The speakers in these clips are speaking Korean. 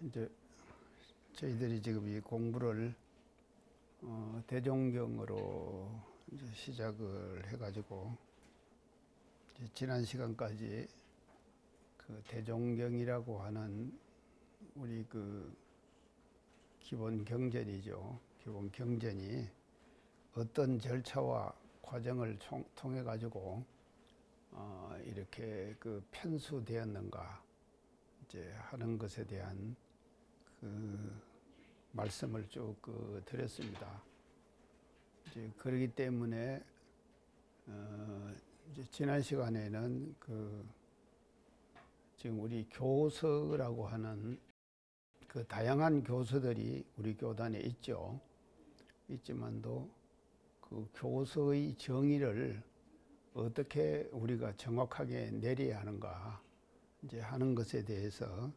이제 저희들이 지금 이 공부를 대종경으로 이제 시작을 해가지고 지난 시간까지 그 대종경이라고 하는 우리 그 기본 경전이죠. 기본 경전이 어떤 절차와 과정을 통해 가지고 이렇게 그 편수되었는가 이제 하는 것에 대한 그 말씀을 쭉 드렸습니다. 이제 그러기 때문에 이제 지난 시간에는 그 지금 우리 교서라고 하는 그 다양한 교서들이 우리 교단에 있죠. 있지만도 그 교서의 정의를 어떻게 우리가 정확하게 내려야 하는가 이제 하는 것에 대해서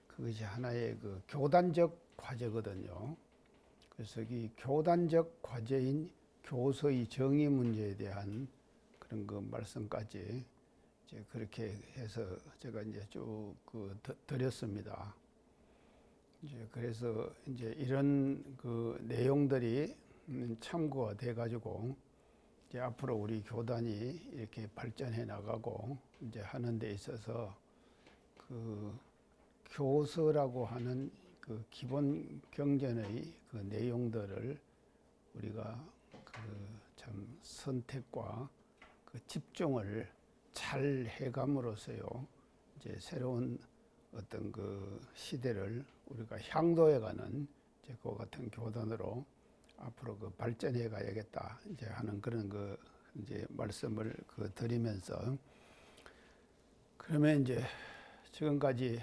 그것이 하나의 그 교단적 과제거든요. 그래서 이 교단적 과제인 교서의 정의 문제에 대한 그런 그 말씀까지 이제 그렇게 해서 제가 이제 쭉 드렸습니다. 이제 그래서 이제 이런 그 내용들이 참고가 돼 가지고 이제 앞으로 우리 교단이 이렇게 발전해 나가고 이제 하는 데 있어서 그 교서라고 하는 그 기본 경전의 그 내용들을 우리가 그 참 선택과 그 집중을 잘 해감으로써요 이제 새로운 어떤 그 시대를 우리가 향도해가는 이제 그 같은 교단으로 앞으로 그 발전해 가야겠다 이제 하는 그런 그 이제 말씀을 드리면서 그러면 이제 지금까지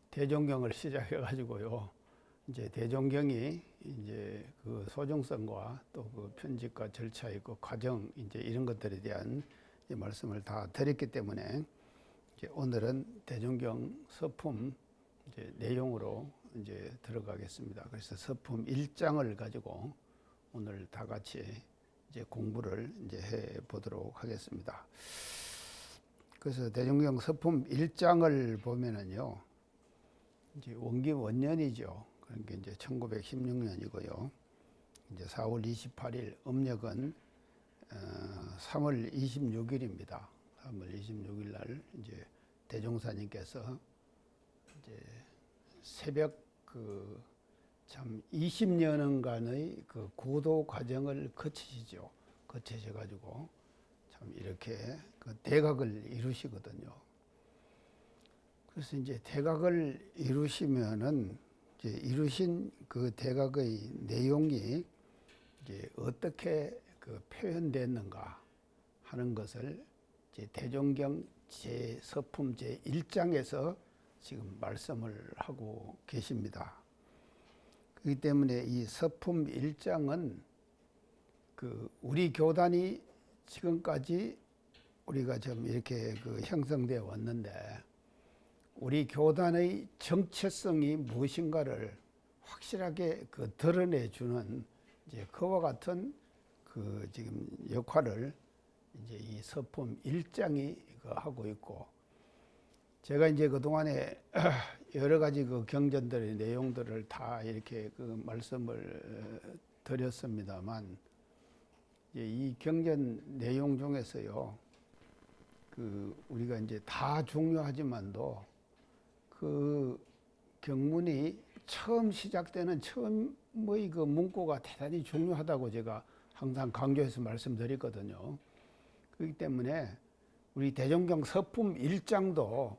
대종경을 시작해 가지고요 이제 대종경이 이제 그 소중성과 또 그 편집과 절차의 그 과정 이제 이런 것들에 대한 이제 말씀을 다 드렸기 때문에 이제 오늘은 대종경 서품 이제 내용으로 이제 들어가겠습니다. 그래서 서품 1장을 가지고 오늘 다 같이 이제 공부를 이제 해 보도록 하겠습니다. 그래서 대종경 서품 1장을 보면은요, 이제 원기 원년이죠. 그러니까 이제 1916년이고요. 이제 4월 28일 음력은 3월 26일입니다. 3월 26일 날 이제 대종사님께서 이제 새벽 그 참 20년간의 그 고도 과정을 거치시죠. 거치셔 가지고 참 이렇게 그 대각을 이루시거든요. 그래서 이제 대각을 이루시면은 이제 이루신 그 대각의 내용이 이제 어떻게 그 표현됐는가 하는 것을 이제 대종경 서품 제 1장에서 지금 말씀을 하고 계십니다. 그렇기 때문에 이 서품 1장은 그 우리 교단이 지금까지 우리가 좀 이렇게 그 형성되어 왔는데 우리 교단의 정체성이 무엇인가를 확실하게 그 드러내주는 이제 그와 같은 그 지금 역할을 이제 이 서품 1장이 하고 있고 제가 이제 그동안에 여러 가지 그 경전들의 내용들을 다 이렇게 그 말씀을 드렸습니다만 이 경전 내용 중에서요 그 우리가 이제 다 중요하지만도 그 경문이 처음 시작되는 처음의 그 문구가 대단히 중요하다고 제가 항상 강조해서 말씀드렸거든요. 그렇기 때문에 우리 대종경 서품 1장도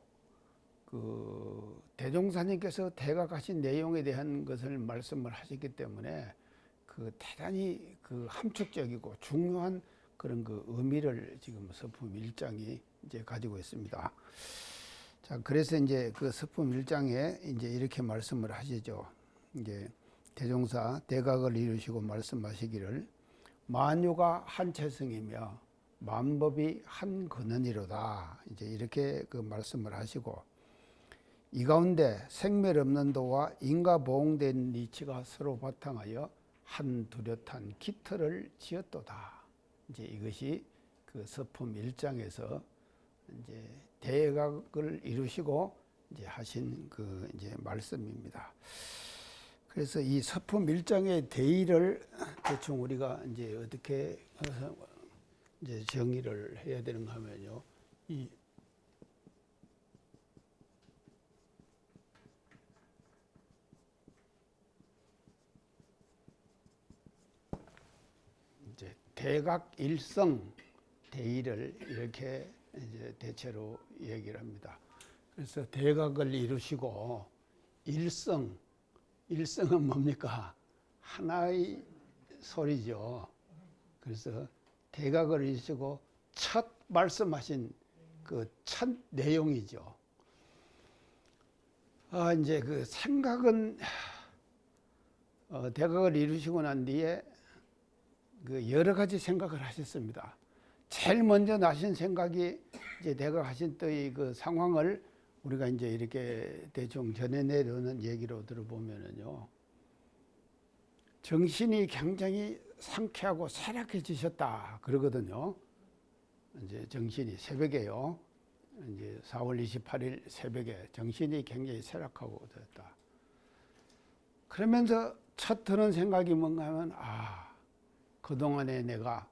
그 대종사님께서 대각하신 내용에 대한 것을 말씀을 하셨기 때문에 그 대단히 그 함축적이고 중요한 그런 그 의미를 지금 서품 1장이 이제 가지고 있습니다. 자, 그래서 이제 그 서품 1장에 이제 이렇게 말씀을 하시죠. 이제 대종사 대각을 이루시고 말씀하시기를 만유가 한 체성이며 만법이 한 근원이로다. 이제 이렇게 그 말씀을 하시고 이 가운데 생멸 없는 도와 인과 보응된 이치가 서로 바탕하여 한 뚜렷한 기틀을 지었도다. 이제 이것이 그 서품 1장에서 이제 대각을 이루시고 이제 하신 그 이제 말씀입니다. 그래서 이 서품 1장의 대의를 대충 우리가 이제 어떻게 이제 정의를 해야 되는가 하면요. 이 이제 대각일성 대의를 이렇게 이제 대체로 얘기를 합니다. 그래서 대각을 이루시고 일성은 뭡니까? 하나의 소리죠. 그래서 대각을 이루시고 첫 말씀하신 그 첫 내용이죠. 이제 그 생각은 대각을 이루시고 난 뒤에 그 여러 가지 생각을 하셨습니다. 제일 먼저 나신 생각이 이제 대각하신 때의 그 상황을 우리가 이제 이렇게 대충 전해내려는 얘기로 들어보면은요, 정신이 굉장히 상쾌하고 쇠락해지셨다 그러거든요. 이제 정신이 새벽에요. 이제 4월 28일 새벽에 정신이 굉장히 쇠락하고 됐다. 그러면서 첫 드는 생각이 뭔가 하면, 그동안에 내가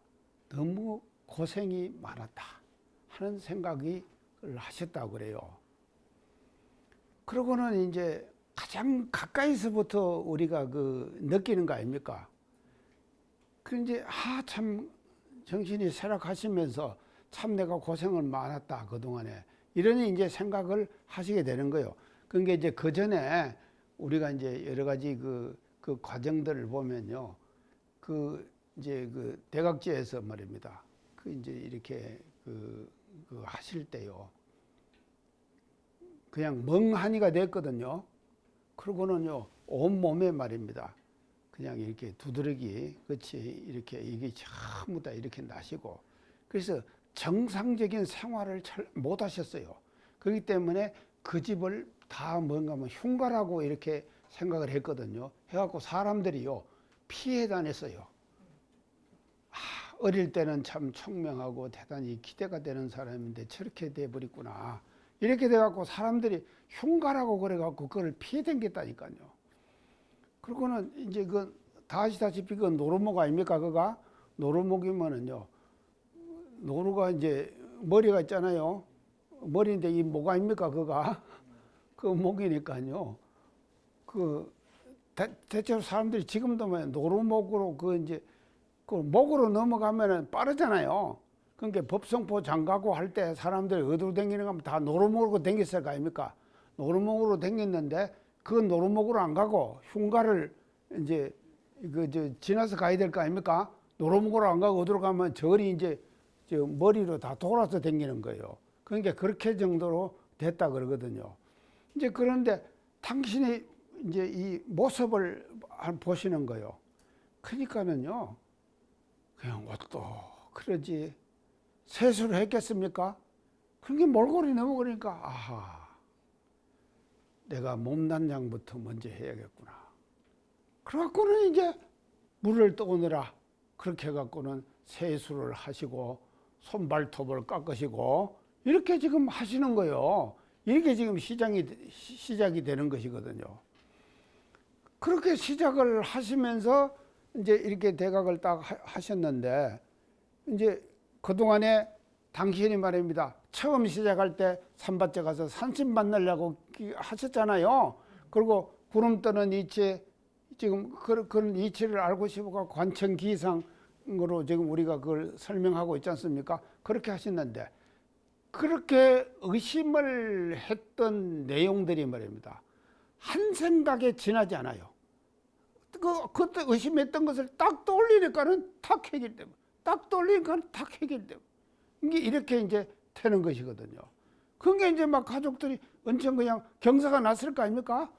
너무 고생이 많았다 하는 생각이 하셨다고 그래요. 그러고는 이제 가장 가까이서부터 우리가 그 느끼는 거 아닙니까? 그 이제 참 정신이 쇠락하시면서 참 내가 고생을 많았다 그동안에 이러니 이제 생각을 하시게 되는 거예요. 그러니까 이제 그 전에 우리가 이제 여러 가지 그 과정들을 보면요, 이제 그 대각지에서 말입니다. 이제 이렇게 하실 때요, 그냥 멍하니가 됐거든요. 그러고는요, 온몸에 말입니다. 그냥 이렇게 두드러기 끝이 이렇게 이게 전부 다 이렇게 나시고, 그래서 정상적인 생활을 잘 못 하셨어요. 그렇기 때문에 그 집을 다 뭔가 흉가라고 이렇게 생각을 했거든요. 해갖고 사람들이요, 피해 다녔어요. 어릴 때는 참 총명하고 대단히 기대가 되는 사람인데 저렇게 돼버렸구나. 이렇게 돼갖고 사람들이 흉가라고 그래갖고 그걸 피해 댕겼다니까요. 그러고는 이제 다 아시다시피 노루목 아닙니까? 그가 노루목이면은요, 노루가 이제 머리가 있잖아요. 머리인데 이 목 아닙니까? 그가 그 목이니까요. 대체로 사람들이 지금도 노루목으로 이제 목으로 넘어가면은 빠르잖아요. 그러니까 법성포 장가고 할 때 사람들이 어디로 댕기는 가면 다 노루목으로 댕겼을 거 아닙니까? 노루목으로 댕겼는데 그 노루목으로 안 가고 흉가를 이제 지나서 가야 될 거 아닙니까? 노루목으로 안 가고 어디로 가면 절이 이제 머리로 다 돌아서 댕기는 거예요. 그러니까 그렇게 정도로 됐다 그러거든요. 이제 그런데 당신이 이제 이 모습을 보시는 거예요. 그러니까는요, 그냥 옷도 그러지 세수를 했겠습니까? 그게 몰골이 넘어가니까 내가 몸단장부터 먼저 해야겠구나. 그래갖고는 이제 물을 떠오느라 그렇게 해갖고는 세수를 하시고 손발톱을 깎으시고 이렇게 지금 하시는 거예요. 이렇게 지금 시작이 되는 것이거든요. 그렇게 시작을 하시면서 이제 이렇게 대각을 딱 하셨는데, 이제 그동안에 당신이 말입니다. 처음 시작할 때 산밭에 가서 산신 만나려고 하셨잖아요. 그리고 구름 떠는 이체, 지금 그런 이치를 알고 싶어서 관청기상으로 지금 우리가 그걸 설명하고 있지 않습니까? 그렇게 하셨는데, 그렇게 의심을 했던 내용들이 말입니다. 한 생각에 지나지 않아요. 그때 의심했던 것을 딱 떠올리니까는 탁 해결되고, 딱 떠올리니까는 탁 해결되고, 이게 이렇게 이제 되는 것이거든요. 그게 이제 막 가족들이 엄청 그냥 경사가 났을 거 아닙니까?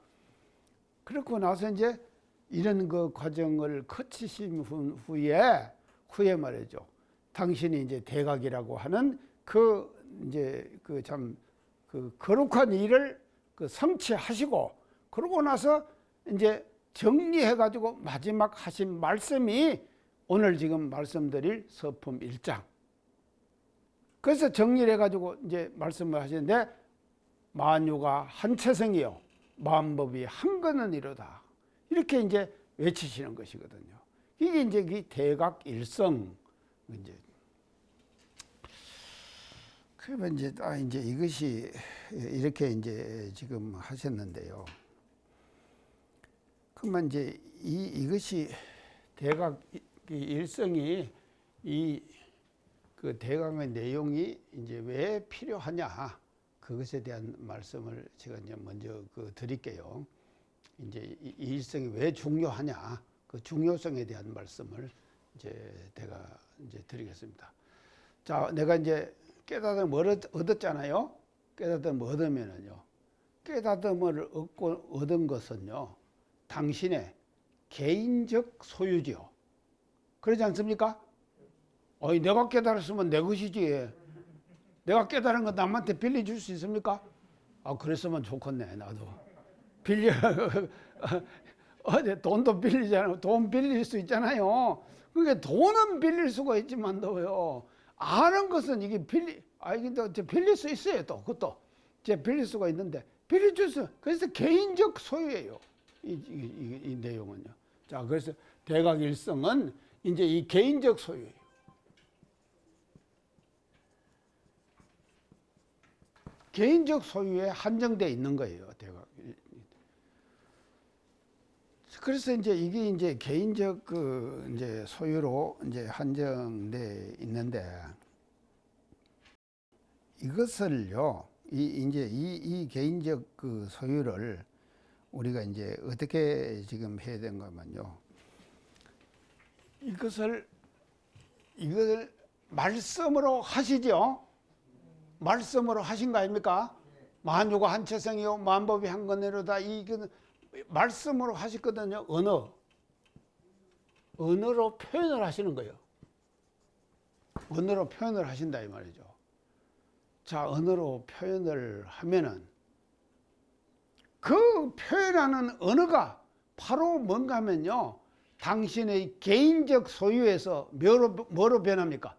그렇고 나서 이제 이런 그 과정을 거치신 후에 말이죠. 당신이 이제 대각이라고 하는 참 거룩한 일을 성취하시고, 그러고 나서 이제 정리해가지고 마지막 하신 말씀이 오늘 지금 말씀드릴 서품 1장. 그래서 정리를 해가지고 이제 말씀을 하시는데, 만유가 한체성이요 만법이 한건은이로다. 이렇게 이제 외치시는 것이거든요. 이게 이제 이 대각일성 이제 그러면 이제 이것이 이렇게 이제 지금 하셨는데요. 그러면 이제 이것이 대각 일성이 이 그 대각의 내용이 이제 왜 필요하냐 그것에 대한 말씀을 제가 이제 먼저 드릴게요. 이제 이 일성이 왜 중요하냐 그 중요성에 대한 말씀을 이제 제가 이제 드리겠습니다. 자, 내가 이제 깨달음을 얻었잖아요. 깨달음을 얻으면은요. 깨달음을 얻은 것은요. 당신의 개인적 소유지요. 그러지 않습니까? 어이, 내가 깨달았으면 내 것이지. 내가 깨달은 거 남한테 빌려줄 수 있습니까? 아, 그랬으면 좋겠네, 나도. 빌려, 돈도 빌리잖아요. 돈 빌릴 수 있잖아요. 그게 돈은 빌릴 수가 있지만도요. 아는 것은 이게 근데 빌릴 수 있어요, 또. 그것도. 제 빌릴 수가 있는데, 빌려줄 수, 그래서 개인적 소유예요. 이 내용은요. 자, 그래서 대각일성은 이제 이 개인적 소유예요. 개인적 소유에 한정되어 있는 거예요, 대각. 그래서 이제 이게 이제 개인적 이제 소유로 이제 한정돼 있는데 이것을요, 이 개인적 소유를 우리가 이제 어떻게 지금 해야 되는가면요. 이것을 말씀으로 하시죠. 말씀으로 하신 거 아닙니까? 만유가 한체성이요 만법이 한건이로다. 이거는 말씀으로 하셨거든요. 언어로 표현을 하시는 거예요. 언어로 표현을 하신다 이 말이죠. 자, 언어로 표현을 하면은 그 표현하는 언어가 바로 뭔가 하면요. 당신의 개인적 소유에서 뭐로 변합니까?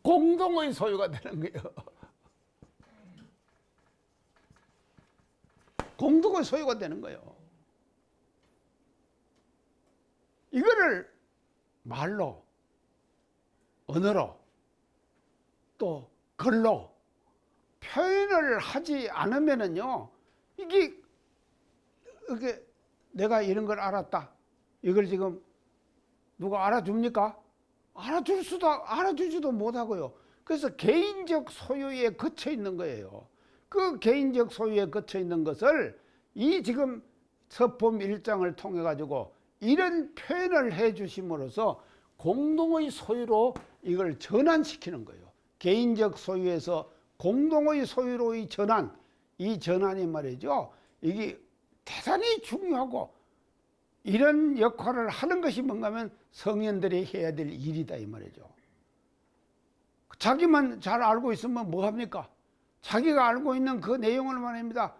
공동의 소유가 되는 거예요. 공동의 소유가 되는 거예요. 이거를 말로, 언어로, 또 글로 표현을 하지 않으면은요, 이게 내가 이런 걸 알았다. 이걸 지금 누가 알아줍니까? 알아주지도 못하고요. 그래서 개인적 소유에 갇혀 있는 거예요. 그 개인적 소유에 갇혀 있는 것을 이 지금 서품 1장을 통해 가지고 이런 표현을 해 주심으로써 공동의 소유로 이걸 전환시키는 거예요. 개인적 소유에서 공동의 소유로의 전환, 이 전환이 말이죠. 이게 대단히 중요하고 이런 역할을 하는 것이 뭔가 하면 성현들이 해야 될 일이다 이 말이죠. 자기만 잘 알고 있으면 뭐 합니까? 자기가 알고 있는 그 내용을 말합니다.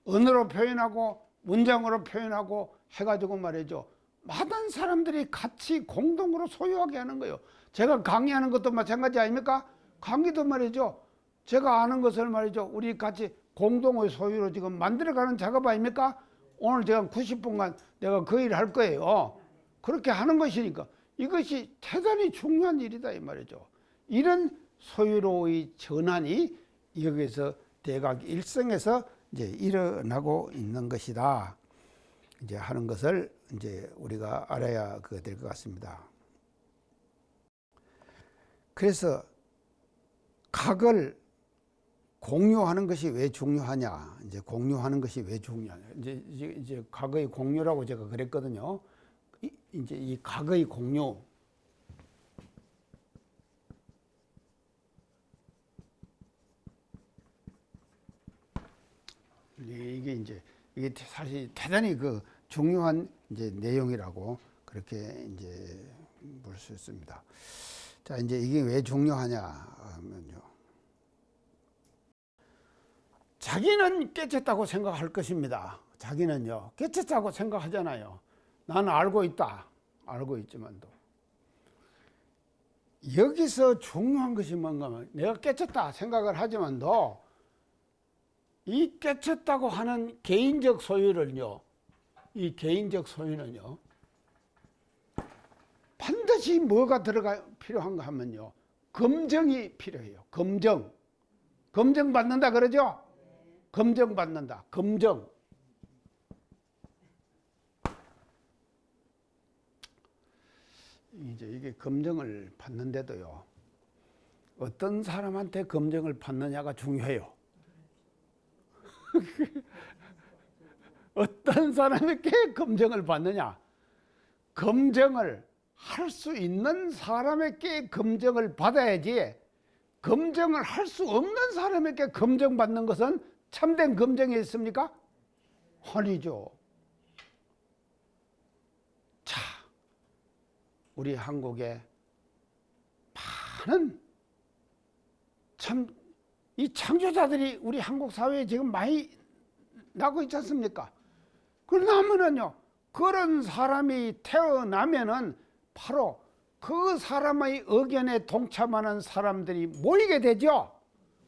언어로 표현하고 문장으로 표현하고 해가지고 말이죠. 많은 사람들이 같이 공동으로 소유하게 하는 거예요. 제가 강의하는 것도 마찬가지 아닙니까? 강의도 말이죠. 제가 아는 것을 말이죠. 우리 같이 공동의 소유로 지금 만들어가는 작업 아닙니까? 오늘 제가 90분간 내가 그 일을 할 거예요. 그렇게 하는 것이니까 이것이 대단히 중요한 일이다 이 말이죠. 이런 소유로의 전환이 여기서 대각 일성에서 이제 일어나고 있는 것이다. 이제 하는 것을 이제 우리가 알아야 될 것 같습니다. 그래서 각을 공유하는 것이 왜 중요하냐? 이제 공유하는 것이 왜 중요하냐? 이제 각의 공유라고 제가 그랬거든요. 이제 이 각의 공유. 이게 사실 대단히 중요한 이제 내용이라고 그렇게 이제 볼 수 있습니다. 자, 이제 이게 왜 중요하냐 하면요. 자기는 깨쳤다고 생각할 것입니다. 자기는요, 깨쳤다고 생각하잖아요. 나는 알고 있다. 알고 있지만도. 여기서 중요한 것이 뭔가 하면 내가 깨쳤다 생각을 하지만도 이 깨쳤다고 하는 개인적 소유를요, 이 개인적 소유는요, 반드시 뭐가 필요한가 하면요, 검증이 필요해요. 검증. 검증 받는다 그러죠? 검증 받는다. 검증. 이제 이게 검증을 받는데도요, 어떤 사람한테 검증을 받느냐가 중요해요. 어떤 사람에게 검증을 받느냐? 검증을 할 수 있는 사람에게 검증을 받아야지, 검증을 할 수 없는 사람에게 검증받는 것은 참된 검증이 있습니까? 아니죠. 자, 우리 한국에 많은 참 이 창조자들이 우리 한국 사회에 지금 많이 나고 있지 않습니까? 그러면은요, 그런 사람이 태어나면은 바로 그 사람의 의견에 동참하는 사람들이 모이게 되죠.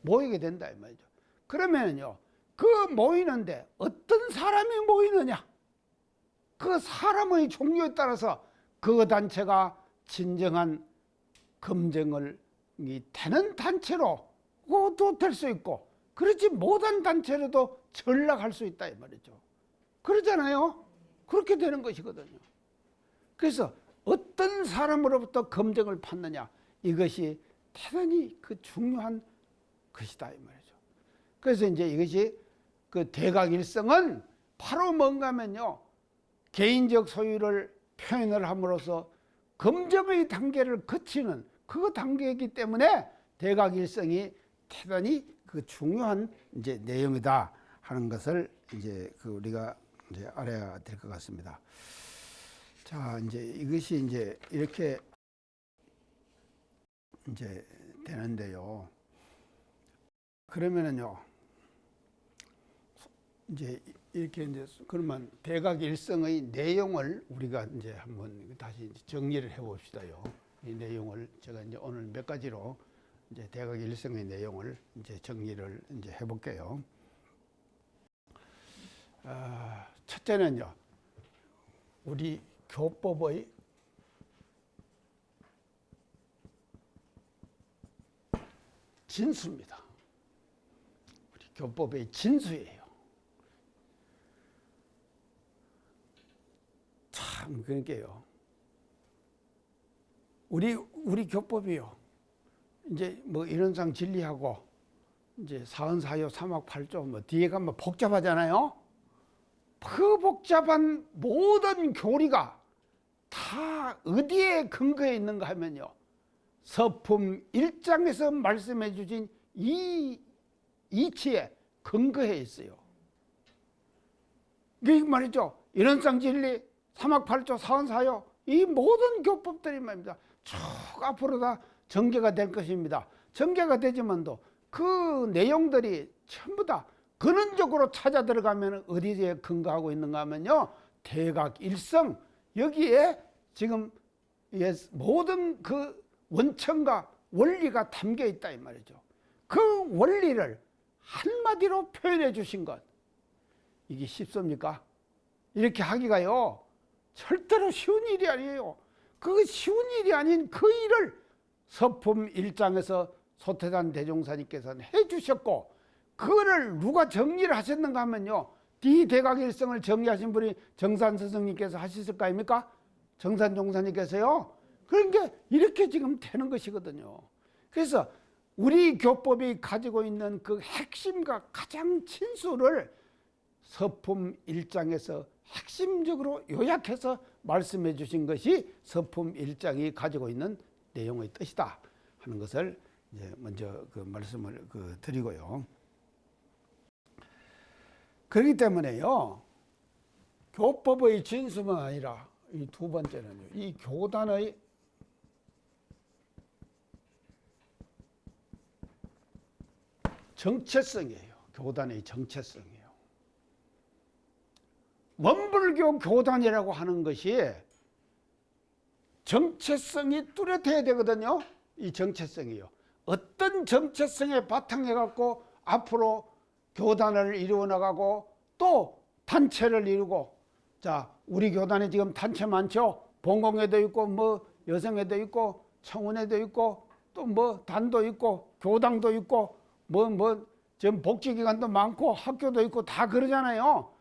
모이게 된다 이 말이죠. 그러면은요, 그 모이는데 어떤 사람이 모이느냐? 그 사람의 종류에 따라서 그 단체가 진정한 검증을 되는 단체로 도 될 수 있고, 그렇지 못한 단체로도 전락할 수 있다 이 말이죠. 그러잖아요. 그렇게 되는 것이거든요. 그래서 어떤 사람으로부터 검증을 받느냐, 이것이 대단히 그 중요한 것이다 이 말이죠. 그래서 이제 이것이 그 대각일성은 바로 뭔가면요, 개인적 소유를 표현을 함으로써 검증의 단계를 거치는 그 단계이기 때문에 대각일성이 대단히 그 중요한 이제 내용이다 하는 것을 이제 그 우리가 이제 알아야 될 것 같습니다. 자, 이제 이것이 이제 이렇게 이제 되는데요. 그러면은요, 이제 이렇게 이제 그러면 대각일성의 내용을 우리가 이제 한번 다시 정리를 해 봅시다요. 이 내용을 제가 이제 오늘 몇 가지로 이제 대각일성의 내용을 이제 정리를 이제 해 볼게요. 첫째는요, 우리 교법의 진수입니다. 우리 교법의 진수예요. 참, 그러니까요, 우리 교법이요, 이제 뭐 이론상 진리하고 이제 사언사요 삼학팔조 뭐 뒤에 가면 복잡하잖아요. 그 복잡한 모든 교리가 다 어디에 근거해 있는가 하면요, 서품 1장에서 말씀해 주신 이 이치에 근거해 있어요. 이게 말이죠, 이론상 진리, 삼학팔조, 사언사요, 이 모든 교법들이 말입니다, 쭉 앞으로 다 전개가 될 것입니다. 전개가 되지만도 그 내용들이 전부 다 근원적으로 찾아 들어가면 어디에 근거하고 있는가 하면요, 대각일성, 여기에 지금 모든 그 원천과 원리가 담겨 있다 이 말이죠. 그 원리를 한마디로 표현해 주신 것, 이게 쉽습니까? 이렇게 하기가요, 절대로 쉬운 일이 아니에요. 그 쉬운 일이 아닌 그 일을 서품 1장에서 소태산 대종사님께서는 해주셨고, 그거를 누가 정리를 하셨는가 하면요, 이 대각일성을 정리하신 분이 정산 스승님께서 하셨을 거 아닙니까? 정산 종사님께서요. 그러니까 이렇게 지금 되는 것이거든요. 그래서 우리 교법이 가지고 있는 그 핵심과 가장 진수를 서품 1장에서 핵심적으로 요약해서 말씀해 주신 것이 서품 1장이 가지고 있는 내용의 뜻이다 하는 것을 이제 먼저 그 말씀을 드리고요. 그렇기 때문에요, 교법의 진수만 아니라 이 두 번째는요, 이 교단의 정체성이에요. 교단의 정체성이에요. 원불교 교단이라고 하는 것이 정체성이 뚜렷해야 되거든요. 이 정체성이요. 어떤 정체성에 바탕해 갖고 앞으로 교단을 이루어 나가고 또 단체를 이루고, 자, 우리 교단에 지금 단체 많죠. 본공회도 있고 뭐 여성회도 있고 청운회도 있고 또 뭐 단도 있고 교당도 있고 지금 복지기관도 많고 학교도 있고 다 그러잖아요.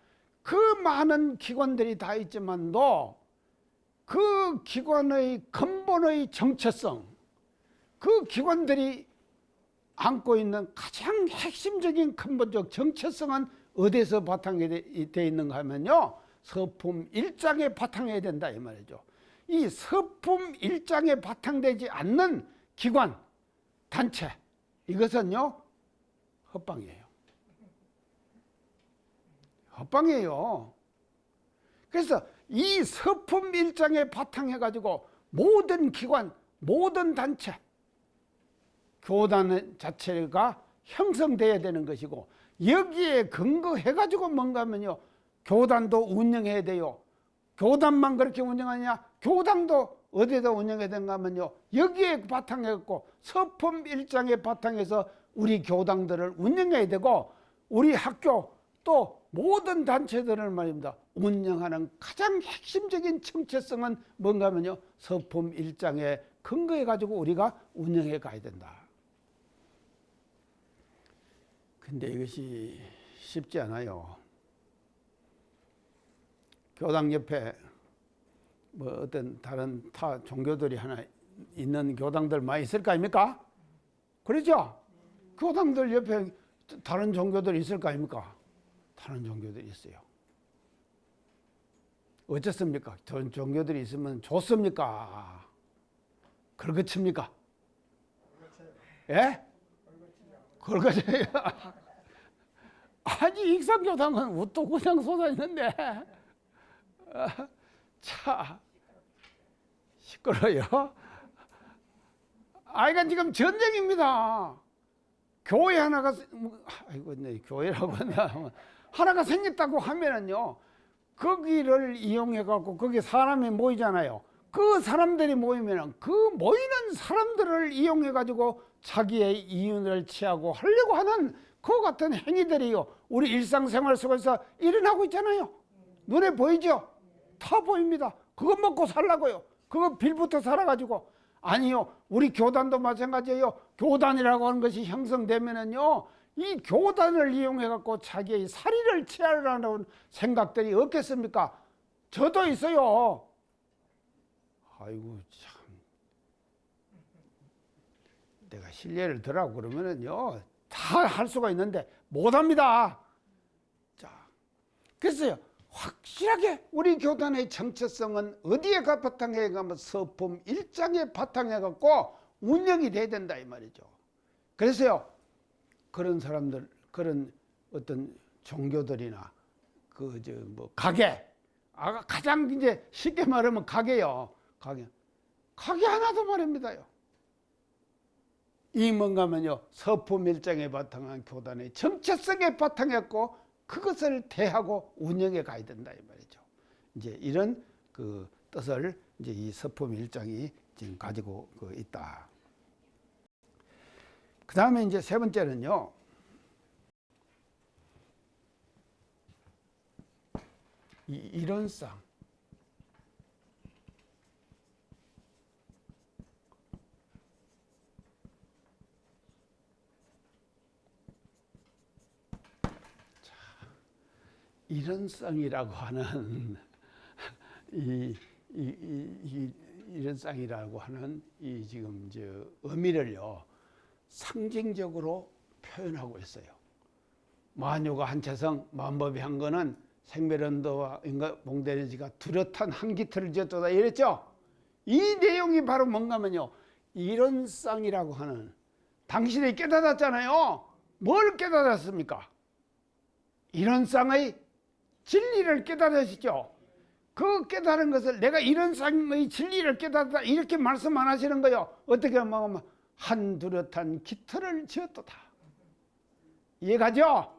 그 많은 기관들이 다 있지만도 그 기관의 근본의 정체성, 그 기관들이 안고 있는 가장 핵심적인 근본적 정체성은 어디서 바탕이 되어 있는가 하면요, 서품 1장에 바탕해야 된다 이 말이죠. 이 서품 1장에 바탕되지 않는 기관, 단체, 이것은요 헛방이에요. 헛방이에요. 그래서 이 서품 1장에 바탕해 가지고 모든 기관, 모든 단체, 교단 자체가 형성돼야 되는 것이고, 여기에 근거해 가지고 뭔가 하면요, 교단도 운영해야 돼요. 교단만 그렇게 운영하냐? 교당도 어디에다 운영해야 되는가 하면요, 여기에 바탕해 갖고 서품 1장에 바탕해서 우리 교당들을 운영해야 되고, 우리 학교 또 모든 단체들을 말입니다, 운영하는 가장 핵심적인 정체성은 뭔가 하면요, 서품 1장에 근거해 가지고 우리가 운영해 가야 된다. 근데 이것이 쉽지 않아요. 교당 옆에 뭐 어떤 다른 타 종교들이 하나 있는 교당들 많이 있을 거 아닙니까? 그렇죠? 교당들 옆에 다른 종교들이 있을 거 아닙니까? 다른 종교들이 있어요. 어쨌습니까? 다른 종교들이 있으면 좋습니까? 걸거칩니까? 예? 걸거쳐요. 아니, 익산교당은 또 그냥 쏟아있는데. 차, 시끄러워요. 이건 지금 전쟁입니다. 교회 하나가, 아이고, 네, 교회라고 하나가 생겼다고 하면은요, 거기를 이용해갖고 거기 사람이 모이잖아요. 그 사람들이 모이면은 그 모이는 사람들을 이용해가지고 자기의 이윤을 취하고 하려고 하는 그 같은 행위들이요, 우리 일상생활 속에서 일어나고 있잖아요. 눈에 보이죠? 다 보입니다. 그거 먹고 살라고요. 그거 빌부터 살아가지고. 아니요, 우리 교단도 마찬가지예요. 교단이라고 하는 것이 형성되면은요, 이 교단을 이용해 갖고 자기의 살이를 취하려는 생각들이 없겠습니까? 저도 있어요. 아이고 참, 내가 실례를 더라고 그러면은요 다 할 수가 있는데 못합니다. 자, 그래서요, 확실하게 우리 교단의 정체성은 어디에 바탕해 가면 서품 1장에 바탕해 갖고 운영이 돼야 된다 이 말이죠. 그래서요, 그런 사람들, 그런 어떤 종교들이나 그 저 뭐 가게, 가장 이제 쉽게 말하면 가게요. 가게 하나도 말입니다요. 이 뭔가면요, 서품 1장에 바탕한 교단의 정체성에 바탕했고 그것을 대하고 운영해 가야 된다 이 말이죠. 이제 이런 그 뜻을 이제 이 서품 1장이 지금 가지고 있다. 그 다음에 이제 세 번째는요, 이론상. 이론상이라고 하는 이론상이라고 하는 이 지금 저 의미를요, 상징적으로 표현하고 있어요. 만유가 한체성, 만법이 한 거는 생멸연도와 인과봉대지가 뚜렷한 한기틀을 지었다 이랬죠. 이 내용이 바로 뭔가면요, 이론상이라고 하는, 당신이 깨달았잖아요. 뭘 깨달았습니까? 이론상의 진리를 깨달으시죠. 그 깨달은 것을 내가 이론상의 진리를 깨달았다 이렇게 말씀 안 하시는 거예요. 어떻게 하면 한 뚜렷한 기틀을 지었도다. 이해가죠?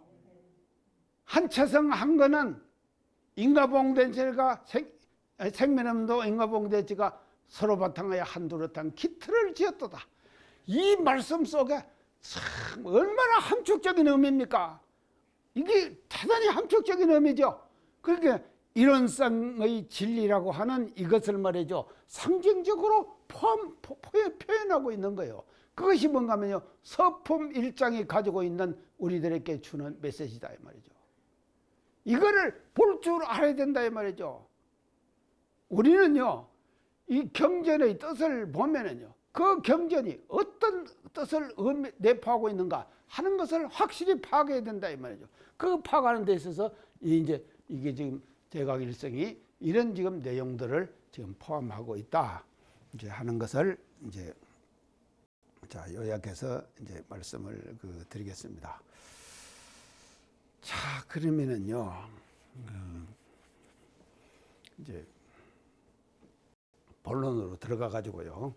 한체성 한 거는 인과봉대체가 생면음도 인과봉대체가 서로 바탕하여 한 뚜렷한 기틀을 지었도다. 이 말씀 속에 참 얼마나 함축적인 의미입니까? 이게 대단히 함축적인 의미죠. 그러니까 이론성의 진리라고 하는 이것을 말이죠. 상징적으로 표현하고 있는 거예요. 그것이 뭔가 하면요. 서품 1장이 가지고 있는 우리들에게 주는 메시지다 이 말이죠. 이거를 볼 줄 알아야 된다 이 말이죠. 우리는요. 이 경전의 뜻을 보면은요. 그 경전이 어떤 뜻을 내포하고 있는가 하는 것을 확실히 파악해야 된다 이 말이죠. 그 파악하는 데 있어서 이제 이게 지금 대각일성이 이런 지금 내용들을 지금 포함하고 있다 이제 하는 것을 이제 자 요약해서 이제 말씀을 드리겠습니다. 자 그러면은요 이제 본론으로 들어가 가지고요.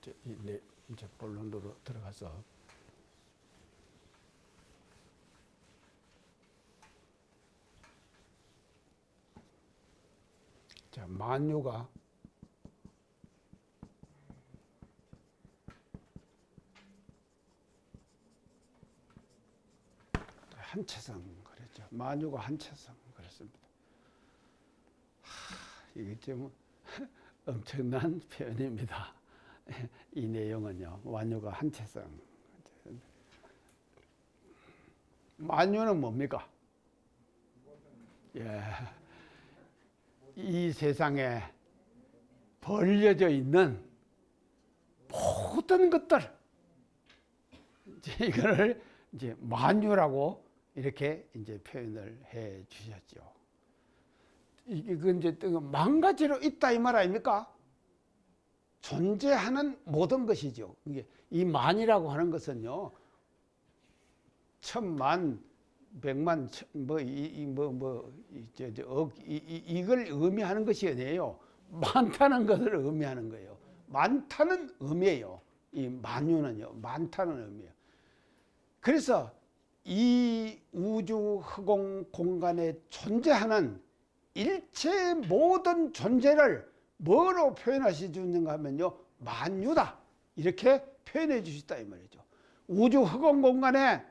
이제 본론으로 들어가서 자 만유가 한체성 그랬죠. 만유가 한체성 그랬습니다. 이게 좀 엄청난 표현입니다. 이 내용은요. 만유가 한체성. 만유는 뭡니까? 예. 이 세상에 벌려져 있는 모든 것들 이거를 이제 만유라고 이렇게 이제 표현을 해 주셨죠. 이게 이제 망가지로 있다 이 말 아닙니까? 존재하는 모든 것이죠. 이게 이 만이라고 하는 것은요, 천만, 백만, 이걸 의미하는 것이 아니에요. 많다는 것을 의미하는 거예요. 많다는 의미예요. 이 만유는요, 많다는 의미예요. 그래서 이 우주 허공 공간에 존재하는 일체 모든 존재를 뭐로 표현하시 주는가 하면요. 만유다. 이렇게 표현해 주셨다 이 말이죠. 우주 허공 공간에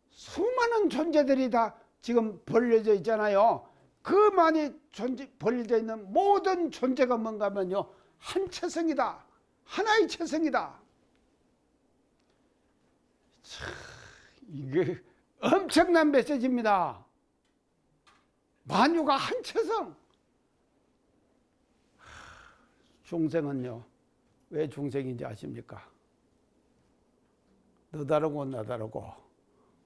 수많은 존재들이 다 지금 벌려져 있잖아요. 그 많이 벌려져 있는 모든 존재가 뭔가 하면요. 한 체성이다. 하나의 체성이다. 이게 엄청난 메시지입니다. 만유가 한 체성. 중생은요. 왜 중생인지 아십니까? 너 다르고 나 다르고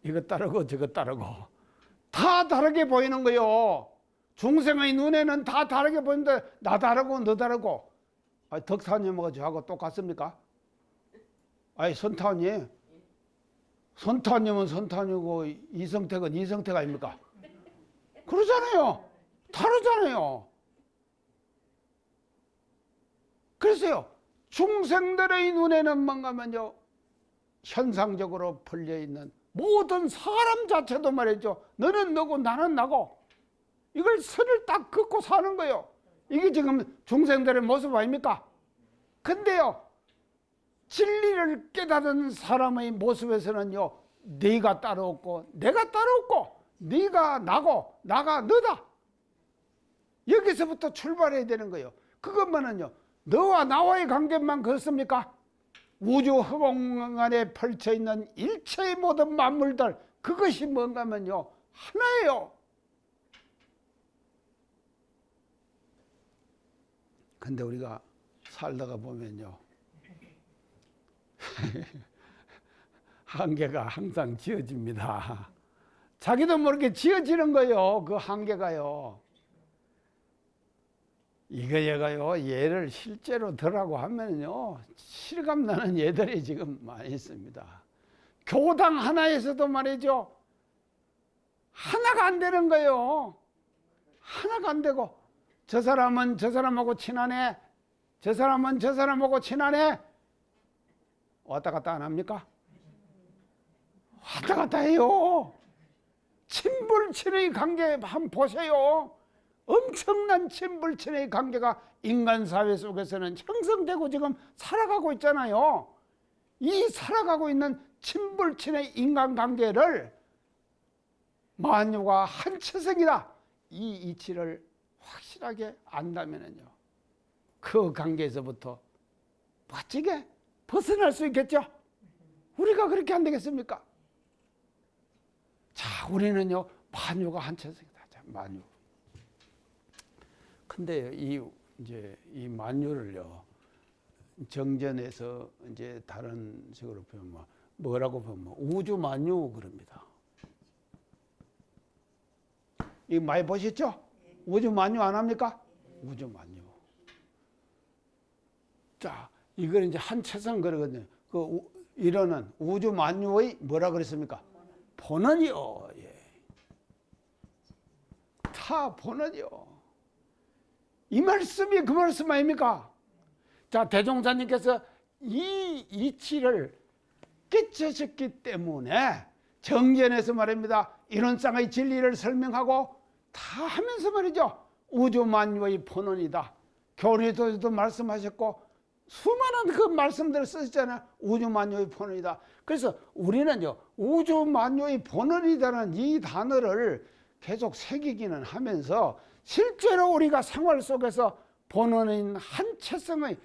이것 다르고 저것 다르고 다 다르게 보이는 거요. 중생의 눈에는 다 다르게 보이는데 나 다르고 너 다르고. 덕타님하고 저하고 똑같습니까? 선타님. 선타님은 선타님이고 이성택은 이성택 아닙니까? 그러잖아요. 다르잖아요. 그래서요. 중생들의 눈에는 뭔가면요. 현상적으로 벌려있는 모든 사람 자체도 말이죠. 너는 너고 나는 나고 이걸 선을 딱 긋고 사는 거예요. 이게 지금 중생들의 모습 아닙니까? 근데요. 진리를 깨달은 사람의 모습에서는요. 네가 따로 없고 내가 따로 없고 네가 나고 나가 너다. 여기서부터 출발해야 되는 거예요. 그것만은요. 너와 나와의 관계만 그렇습니까? 우주 허공 안에 펼쳐있는 일체의 모든 만물들 그것이 뭔가 하면요. 하나예요. 근데 우리가 살다가 보면요. 한계가 항상 지어집니다. 자기도 모르게 지어지는 거예요. 그 한계가요. 이거 얘가요. 얘를 실제로 더라고 하면요. 실감나는 얘들이 지금 많이 있습니다. 교당 하나에서도 말이죠. 하나가 안 되는 거예요. 하나가 안 되고 저 사람은 저 사람하고 친하네. 저 사람은 저 사람하고 친하네. 왔다 갔다 안 합니까? 왔다 갔다 해요. 친불친의 관계 한번 보세요. 엄청난 친불친의 관계가 인간 사회 속에서는 형성되고 지금 살아가고 있잖아요. 이 살아가고 있는 친불친의 인간관계를 만유가 한체성이다, 이 이치를 확실하게 안다면요, 그 관계에서부터 멋지게 벗어날 수 있겠죠. 우리가 그렇게 안 되겠습니까? 자, 우리는요 만유가 한체성이다. 자, 만유. 근데 이 만유를요 정전에서 이제 다른 식으로 보면 뭐라고 보면 우주 만유 그럽니다. 이 많이 보셨죠? 우주 만유 안 합니까? 우주 만유. 자, 이걸 이제 한체성 그러거든요. 그 이러는 우주 만유의 뭐라 그랬습니까? 본원이요. 예. 타 본원이요. 이 말씀이 그 말씀 아닙니까? 자, 대종사님께서 이 이치를 깨치셨기 때문에 정전에서 말입니다, 이론상의 진리를 설명하고 다 하면서 말이죠, 우주 만유의 본원이다. 교리도에도 말씀하셨고 수많은 그 말씀들을 쓰셨잖아요. 우주 만유의 본원이다. 그래서 우리는요 우주 만유의 본원이라는 이 단어를 계속 새기기는 하면서 실제로 우리가 생활 속에서 본원인 한체성의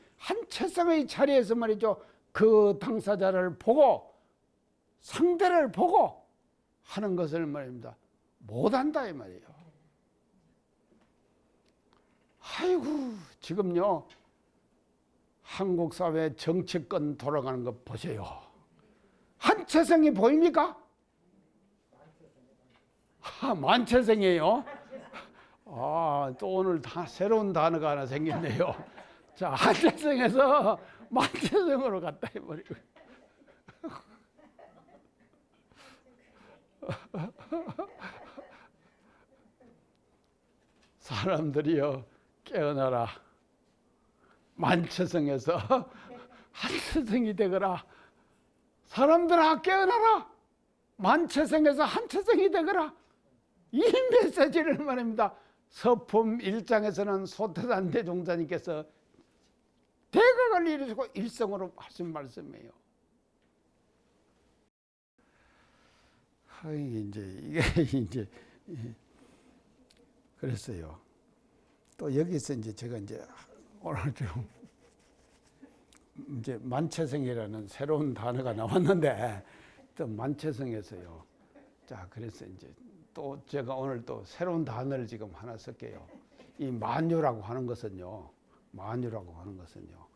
자리에서 말이죠, 그 당사자를 보고 상대를 보고 하는 것을 말입니다 못한다 이 말이에요. 아이고, 지금요 한국 사회 정치권 돌아가는 거 보세요. 한체성이 보입니까? 만체성이에요. 또 오늘 새로운 단어가 하나 생겼네요. 자, 한체성에서 만체성으로 갔다 해버리고. 사람들이요 깨어나라. 만체성에서 한체성이 되거라. 사람들아 깨어나라. 만체성에서 한체성이 되거라. 이 메시지를 말합니다. 서품 1장에서는 소태산 대종사님께서 대각을 이루시고 일성으로 하신 말씀이에요. 이게 이제 그랬어요. 또 여기서 이제 제가 이제 오늘 좀 이제 만체성이라는 새로운 단어가 나왔는데 또 만체성에서요. 자, 그래서 이제 또 제가 오늘 또 새로운 단어를 지금 하나 쓸게요. 이 만유라고 하는 것은요. 만유라고 하는 것은요.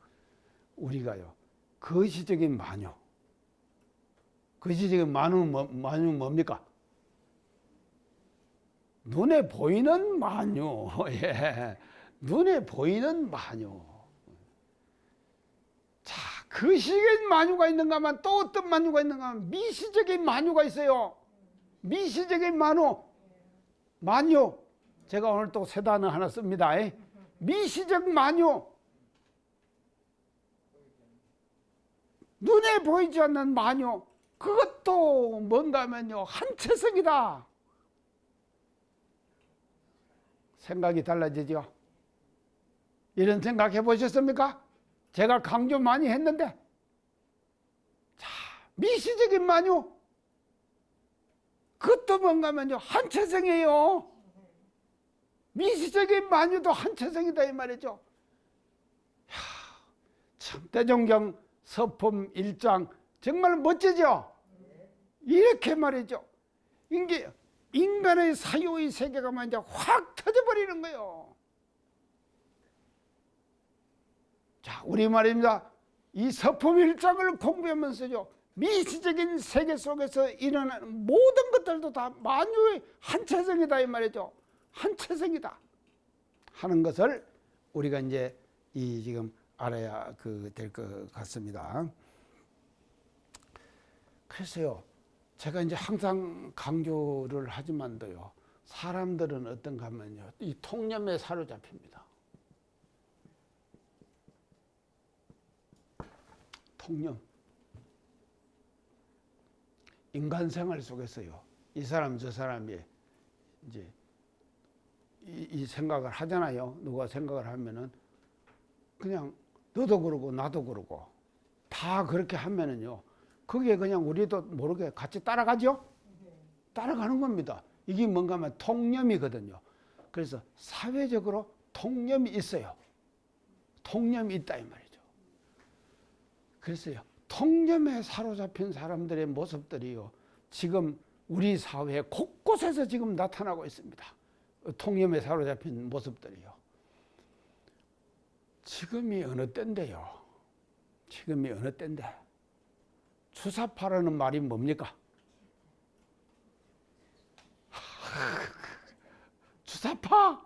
우리가요. 거시적인 만유. 거시적인 만유 뭡니까? 눈에 보이는 만유. 예. 눈에 보이는 만유. 자, 거시적인 만유가 있는가 하면 또 어떤 만유가 있는가 하면 미시적인 만유가 있어요. 미시적인 만유. 제가 오늘 또 새 단어 하나 씁니다. 미시적 만유. 눈에 보이지 않는 만유. 그것도 뭔가 하면요. 한체성이다. 생각이 달라지죠. 이런 생각 해보셨습니까? 제가 강조 많이 했는데. 자, 미시적인 만유. 그것도 뭔가 하면요. 한체성이에요. 미시적인 만유도 한체성이다 이 말이죠. 참 대종경 서품 1장 정말 멋지죠. 이렇게 말이죠. 이게 인간의 사유의 세계가 먼저 확 터져버리는 거예요. 자, 우리 말입니다. 이 서품 1장을 공부하면서요. 미시적인 세계 속에서 일어나는 모든 것들도 다 만유의 한체성이다 이 말이죠. 한체성이다 하는 것을 우리가 이제 지금 알아야 될 것 같습니다. 그래서요, 제가 이제 항상 강조를 하지만도요, 사람들은 어떤가 하면요, 이 통념에 사로잡힙니다. 통념. 인간 생활 속에서요, 이 사람 저 사람이 이제 이 생각을 하잖아요. 누가 생각을 하면은 그냥 너도 그러고 나도 그러고 다 그렇게 하면은요. 그게 그냥 우리도 모르게 같이 따라가죠? 따라가는 겁니다. 이게 뭔가 하면 통념이거든요. 그래서 사회적으로 통념이 있어요. 통념이 있다 이 말이죠. 그래서요. 통념에 사로잡힌 사람들의 모습들이요. 지금 우리 사회 곳곳에서 지금 나타나고 있습니다. 통념에 사로잡힌 모습들이요. 지금이 어느 때인데요. 지금이 어느 때인데 주사파라는 말이 뭡니까? 주사파?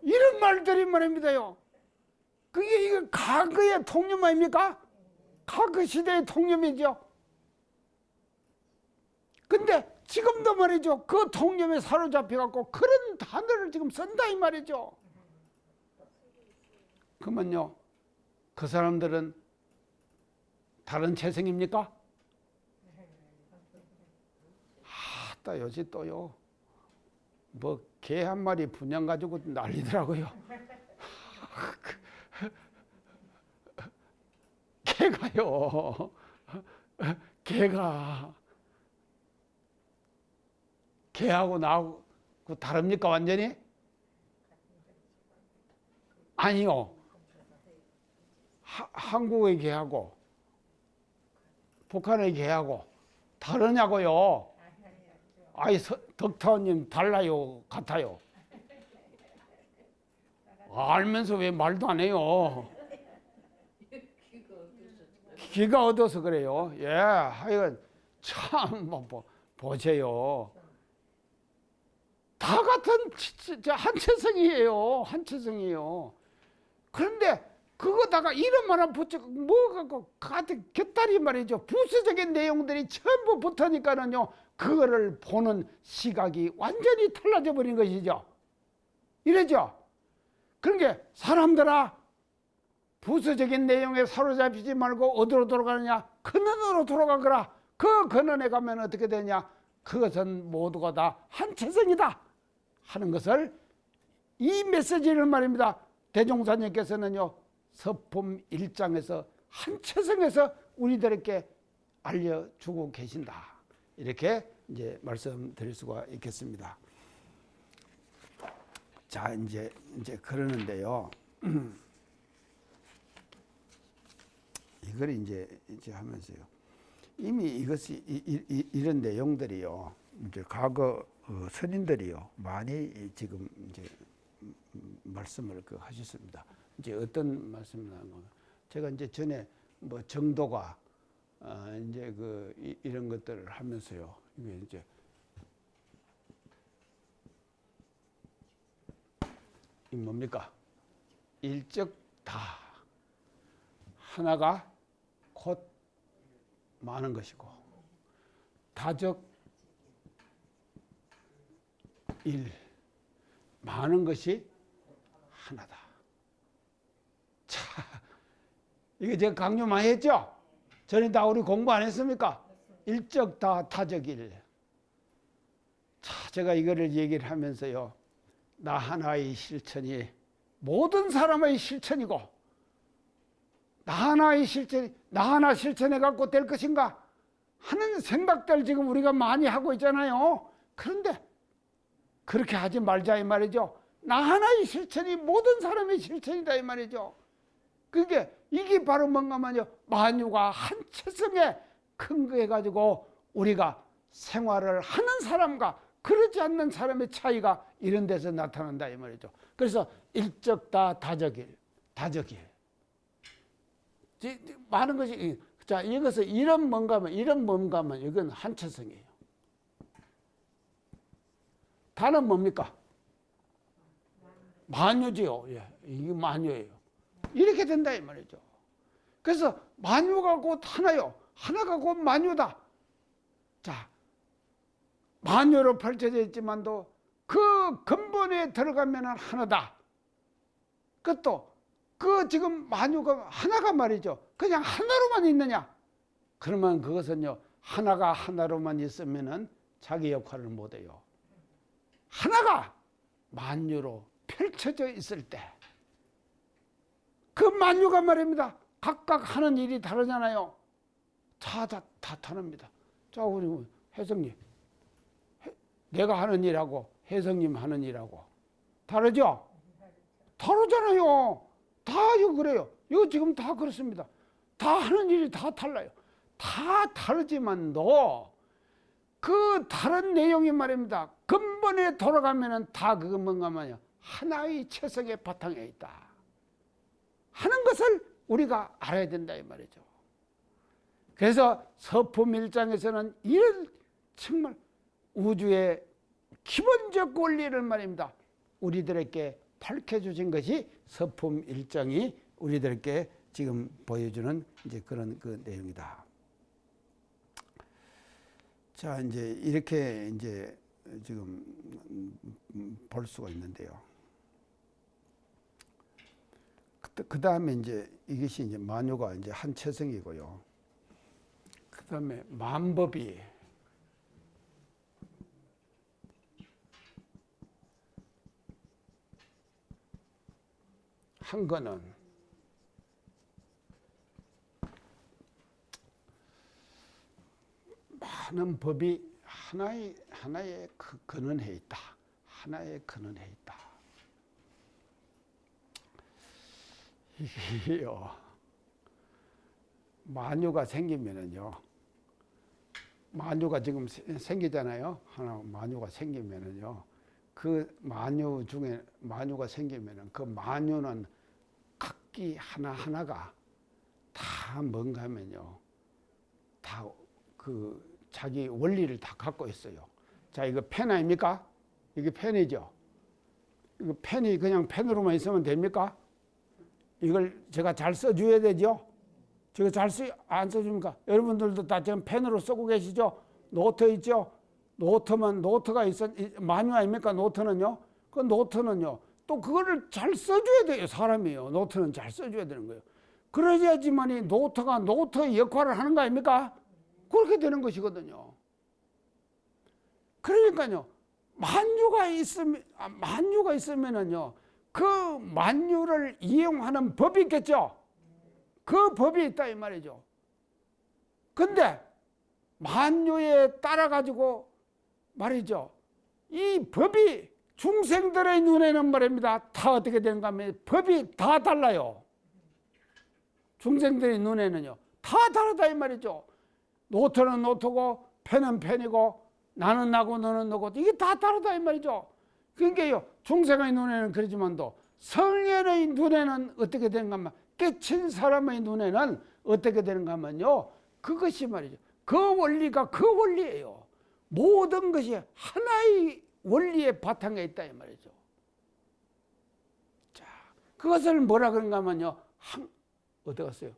이런 말들이 말입니다요. 그게 이거 과거의 통념 아닙니까? 과거 시대의 통념이죠. 근데 지금도 말이죠. 그 통념에 사로잡혀갖고 그런 단어를 지금 쓴다 이 말이죠. 그러면요. 그 사람들은 다른 체성입니까? 아따 요새 또요. 뭐 개 한 마리 분양 가지고 난리더라고요. 개가요. 개가 개하고 나하고 다릅니까 완전히? 아니요. 한국의 개하고 북한의 개하고 다르냐고요? 아이 덕타원님 달라요 같아요? 알면서 왜 말도 안 해요? 귀가 얻어서 그래요. 예, 하여간 참 보세요. 다 같은 한체성이에요. 한체성이에요. 그런데 그거다가 이름만 하나 붙여 뭐가 같은 곁다리 말이죠. 부수적인 내용들이 전부 붙으니까는요. 그거를 보는 시각이 완전히 달라져 버린 것이죠. 이러죠. 그러니까 사람들아 부수적인 내용에 사로잡히지 말고 어디로 돌아가느냐? 근원으로 돌아가거라. 그 근원에 가면 어떻게 되냐? 그것은 모두가 다 한체성이다 하는 것을 이 메시지를 말입니다. 대종사님께서는요. 서품 1장에서 한체성에서 우리들에게 알려주고 계신다. 이렇게 이제 말씀드릴 수가 있겠습니다. 자, 이제 그러는데요. 이걸 이제 하면서요. 이미 이것이 이런 내용들이요. 이제 과거 선인들이요. 많이 지금 이제 말씀을 하셨습니다. 이제 어떤 말씀을 하는 거? 제가 이제 전에 뭐 정도가 이제 이런 것들을 하면서요. 이게 이제 이 뭡니까? 일적 다 하나가 곧 많은 것이고 다적 일 많은 것이 하나다. 자, 이게 제가 강조 많이 했죠? 전에 다 우리 공부 안 했습니까? 일적 다 다적 일. 자, 제가 이거를 얘기를 하면서요. 나 하나의 실천이 모든 사람의 실천이고 나 하나의 실천이 나 하나 실천해 갖고 될 것인가 하는 생각들 지금 우리가 많이 하고 있잖아요. 그런데 그렇게 하지 말자 이 말이죠. 나 하나의 실천이 모든 사람의 실천이다 이 말이죠. 그게 이게 바로 뭔가 하면요. 만유가 한체성에 근거해 가지고 우리가 생활을 하는 사람과 그러지 않는 사람의 차이가 이런 데서 나타난다 이 말이죠. 그래서 일적다 다적일, 다적일. 많은 것이 자 이것은 이런 뭔가면 이건 한체성이에요. 다는 뭡니까? 만유지요. 예, 이게 만유예요. 이렇게 된다 이 말이죠. 그래서 만유가 곧 하나요. 하나가 곧 만유다. 자, 만유로 펼쳐져 있지만도 그 근본에 들어가면 하나다. 그것도 지금 만유가 하나가 말이죠. 그냥 하나로만 있느냐? 그러면 그것은요 하나가 하나로만 있으면은 자기 역할을 못해요. 하나가 만유로 펼쳐져 있을 때 그 만유가 말입니다. 각각 하는 일이 다르잖아요. 다 다릅니다. 자, 우리 혜성님, 내가 하는 일하고 혜성님 하는 일하고 다르죠? 다르잖아요. 다 이거 그래요. 이거 지금 다 그렇습니다. 다 하는 일이 다 달라요. 다 다르지만도 그 다른 내용이 말입니다. 근본에 돌아가면은 다 그거 뭔가 말이야. 하나의 체성의 바탕에 있다 하는 것을 우리가 알아야 된다 이 말이죠. 그래서 서품 1장에서는 이런 정말 우주의 기본적 원리를 말입니다. 우리들에게 밝혀주신 것이 서품 1장이 우리들에게 지금 보여주는 이제 그런 그 내용이다. 자, 이제 이렇게 이제 지금 볼 수가 있는데요. 그 다음에 이제 이것이 이제 만유가 이제 한 체성이고요. 그 다음에 만법이 한 거는 많은 법이 하나의 근원해 있다. 하나의 근원해 있다. 이게요. 만유가 생기면은요. 만유가 지금 생기잖아요. 하나 만유가 생기면은요. 그 만유 중에 만유가 생기면은 그 만유는 각기 하나하나가 다 뭔가 하면요. 다 그 자기 원리를 다 갖고 있어요. 자, 이거 펜 아닙니까? 이게 펜이죠. 이거 펜이 그냥 펜으로만 있으면 됩니까? 이걸 제가 잘 써줘야 되죠. 제가 안 써줍니까? 여러분들도 다 지금 펜으로 쓰고 계시죠? 노트 있죠? 노트가 있어, 만유 아닙니까? 노트는요? 그 노트는요, 또 그거를 잘 써줘야 돼요. 사람이요. 노트는 잘 써줘야 되는 거예요. 그래야지만이 노트가 노트의 역할을 하는 거 아닙니까? 그렇게 되는 것이거든요. 그러니까요, 만유가 있으면은요, 그 만유를 이용하는 법이 있겠죠? 그 법이 있다 이 말이죠. 근데 만유에 따라 가지고 말이죠. 이 법이 중생들의 눈에는 말입니다. 다 어떻게 되는가 하면 법이 다 달라요. 중생들의 눈에는요. 다 다르다 이 말이죠. 노트는 노트고 펜은 펜이고 나는 나고 너는 너고 이게 다 다르다 이 말이죠. 그러니까요. 중생의 눈에는 그러지만도 성현의 눈에는 어떻게 되는가 하면 깨친 사람의 눈에는 어떻게 되는가 하면요. 그것이 말이죠. 그 원리가 그 원리예요. 모든 것이 하나의 원리의 바탕에 있다 이 말이죠. 자, 그것을 뭐라 그런가 하면요. 어디 갔어요?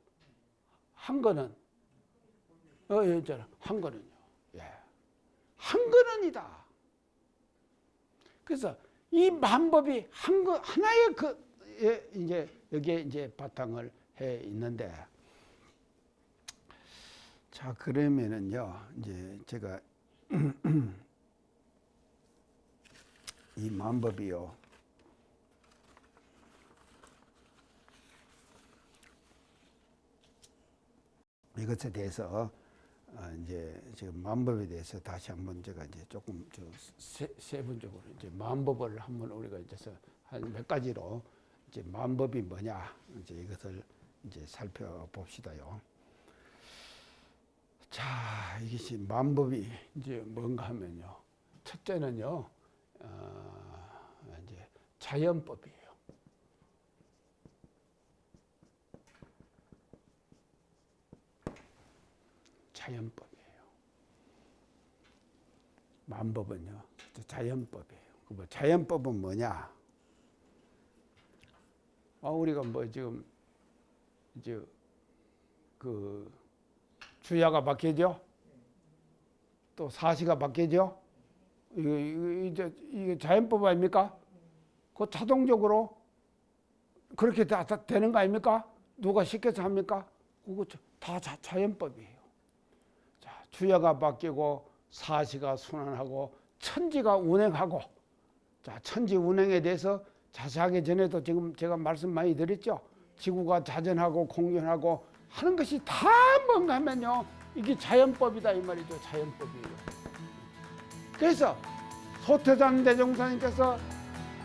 한 거는 한 거는요. 예. 한 거는이다. 그래서 이 만법이 하나의 이제 여기에 이제 바탕을 해 있는데, 자, 그러면은요, 이제 제가 이 만법이요. 이것에 대해서 이제 지금 만법에 대해서 다시 한번 제가 이제 조금 세분적으로 이제 만법을 한번 우리가 이제 한 몇 가지로 이제 만법이 뭐냐 이제 이것을 이제 살펴봅시다요. 자, 이것이 만법이 이제 뭔가 하면요. 첫째는요, 이제 자연법이에요. 자연법이에요. 만법은요, 자연법이에요. 뭐 자연법은 뭐냐? 우리가 뭐 지금 이제 그 주야가 바뀌죠? 또 사시가 바뀌죠? 이게 자연법 아닙니까? 그 자동적으로 그렇게 다 되는 거 아닙니까? 누가 시켜서 합니까? 그거 다 자연법이에요. 자, 주야가 바뀌고 사시가 순환하고 천지가 운행하고, 자, 천지 운행에 대해서 자세하게 전에도 지금 제가 말씀 많이 드렸죠. 지구가 자전하고 공전하고 하는 것이 다 뭔가 하면요, 이게 자연법이다 이 말이죠. 자연법이에요. 그래서 소태산 대종사님께서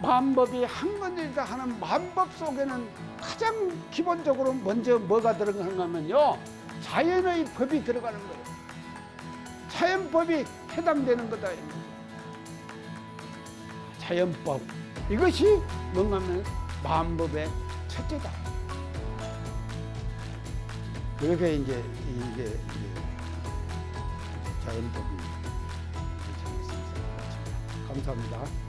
만법이 한 건일이다 하는 만법 속에는 가장 기본적으로 먼저 뭐가 들어가는가 하면요, 자연의 법이 들어가는 거예요. 자연법이 해당되는 거다. 자연법, 이것이 뭔가 하면 만법의 첫째다. 그렇게 이제 이게 자연법이 감사합니다.